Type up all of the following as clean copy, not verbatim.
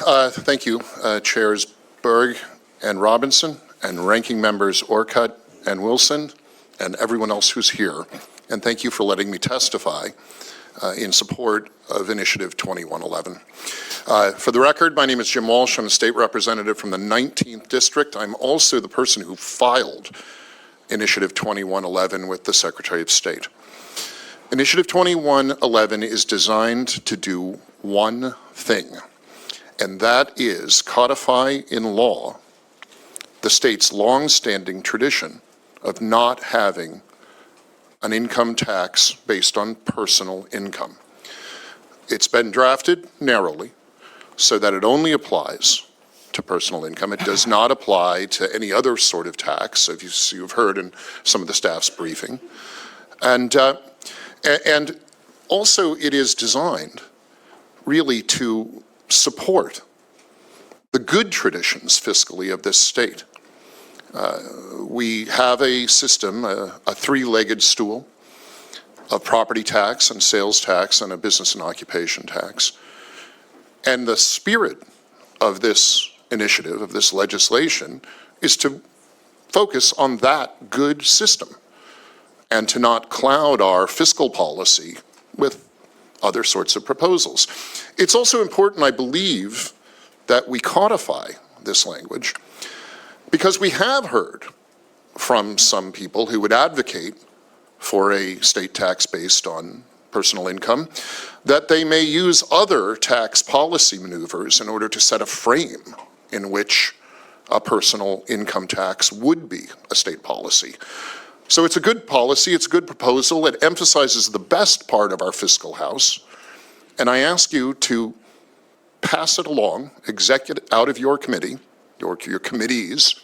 Thank you, Chairs Berg and Robinson, and Ranking Members Orcutt and Wilson, and everyone else who's here. And thank you for letting me testify in support of Initiative 2111. For the record, my name is Jim Walsh. I'm a state representative from the 19th District. I'm also the person who filed Initiative 2111 with the Secretary of State. Initiative 2111 is designed to do one thing, and that is codify in law the state's long-standing tradition of not having an income tax based on personal income. It's been drafted narrowly so that it only applies to personal income. It does not apply to any other sort of tax, as you've heard in some of the staff's briefing. And also it is designed really to support the good traditions fiscally of this state. We have a system, a three-legged stool of property tax and sales tax and a business and occupation tax. And the spirit of this initiative, of this legislation, is to focus on that good system and to not cloud our fiscal policy with other sorts of proposals. It's also important, I believe, that we codify this language because we have heard from some people who would advocate for a state tax based on personal income that they may use other tax policy maneuvers in order to set a frame in which a personal income tax would be a state policy. So it's a good policy, it's a good proposal, it emphasizes the best part of our fiscal house, and I ask you to pass it along, execute it out of your committee, your committees,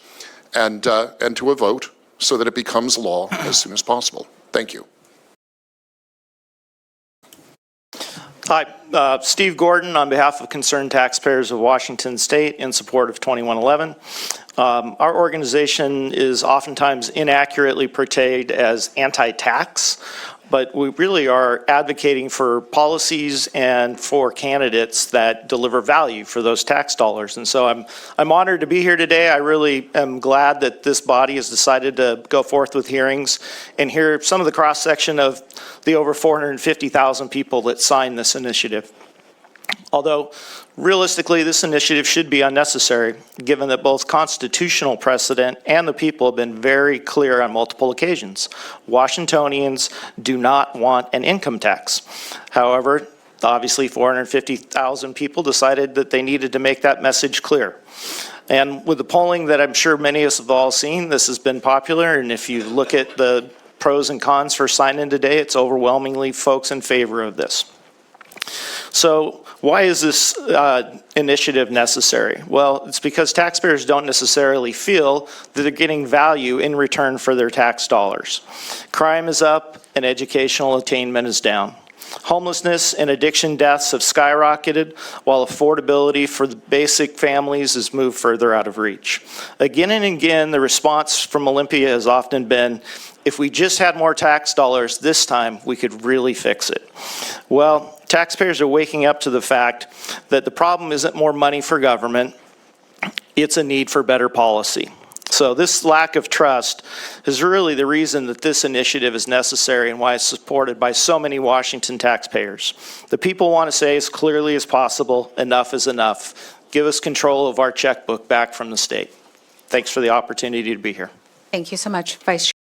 and to a vote so that it becomes law as soon as possible. Thank you. Hi, Steve Gordon on behalf of concerned taxpayers of Washington State in support of 2111. Our organization is oftentimes inaccurately portrayed as anti-tax, but we really are advocating for policies and for candidates that deliver value for those tax dollars. And so I'm honored to be here today. I really am glad that this body has decided to go forth with hearings and hear some of the cross-section of the over 450,000 people that signed this initiative. Although realistically, this initiative should be unnecessary, given that both constitutional precedent and the people have been very clear on multiple occasions. Washingtonians do not want an income tax. However, obviously 450,000 people decided that they needed to make that message clear. And with the polling that I'm sure many of us have all seen, this has been popular, and if you look at the pros and cons for sign-in today, it's overwhelmingly folks in favor of this. So why is this initiative necessary? Well, it's because taxpayers don't necessarily feel that they're getting value in return for their tax dollars. Crime is up and educational attainment is down. Homelessness and addiction deaths have skyrocketed, while affordability for the basic families has moved further out of reach. Again and again, the response from Olympia has often been, if we just had more tax dollars this time, we could really fix it. Well, taxpayers are waking up to the fact that the problem isn't more money for government, it's a need for better policy. So this lack of trust is really the reason that this initiative is necessary and why it's supported by so many Washington taxpayers. The people want to say as clearly as possible, enough is enough. Give us control of our checkbook back from the state. Thanks for the opportunity to be here. Thank you so much, Vice Chair.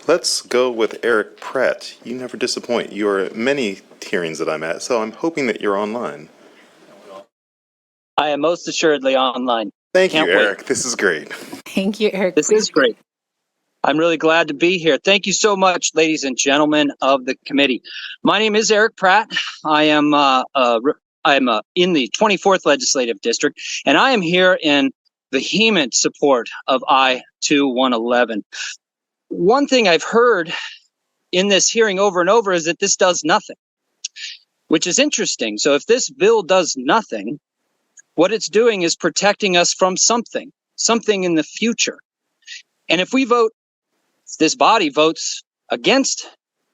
Let's go with Eric Pratt. You never disappoint. You are at many hearings that I'm at, so I'm hoping that you're online. I am most assuredly online. Thank you, Eric. This is great. Thank you, Eric. This is great. I'm really glad to be here. Thank you so much, ladies and gentlemen of the committee. My name is Eric Pratt. I am in the 24th Legislative District, and I am here in vehement support of I-2111. One thing I've heard in this hearing over and over is that this does nothing, which is interesting. So if this bill does nothing, what it's doing is protecting us from something in the future. And if this body votes against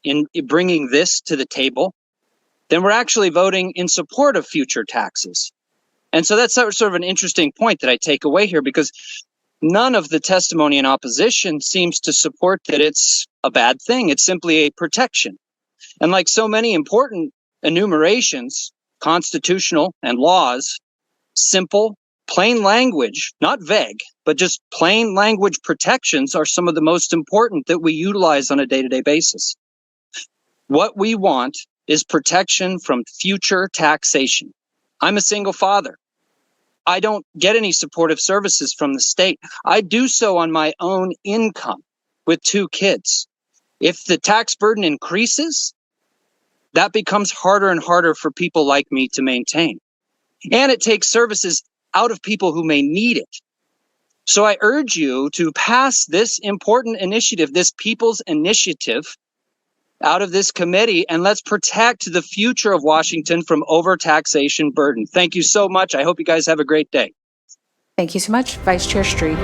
in bringing this to the table, then we're actually voting in support of future taxes. And so that's sort of an interesting point that I take away here, because none of the testimony in opposition seems to support that it's a bad thing. It's simply a protection. And like so many important enumerations, constitutional and laws, simple, plain language, not vague, but just plain language protections are some of the most important that we utilize on a day-to-day basis. What we want is protection from future taxation. I'm a single father. I don't get any supportive services from the state. I do so on my own income with 2 kids. If the tax burden increases, that becomes harder and harder for people like me to maintain. And it takes services out of people who may need it. So I urge you to pass this important initiative, this people's initiative, out of this committee, and let's protect the future of Washington from overtaxation burden. Thank you so much. I hope you guys have a great day. Thank you so much, Vice Chair Street.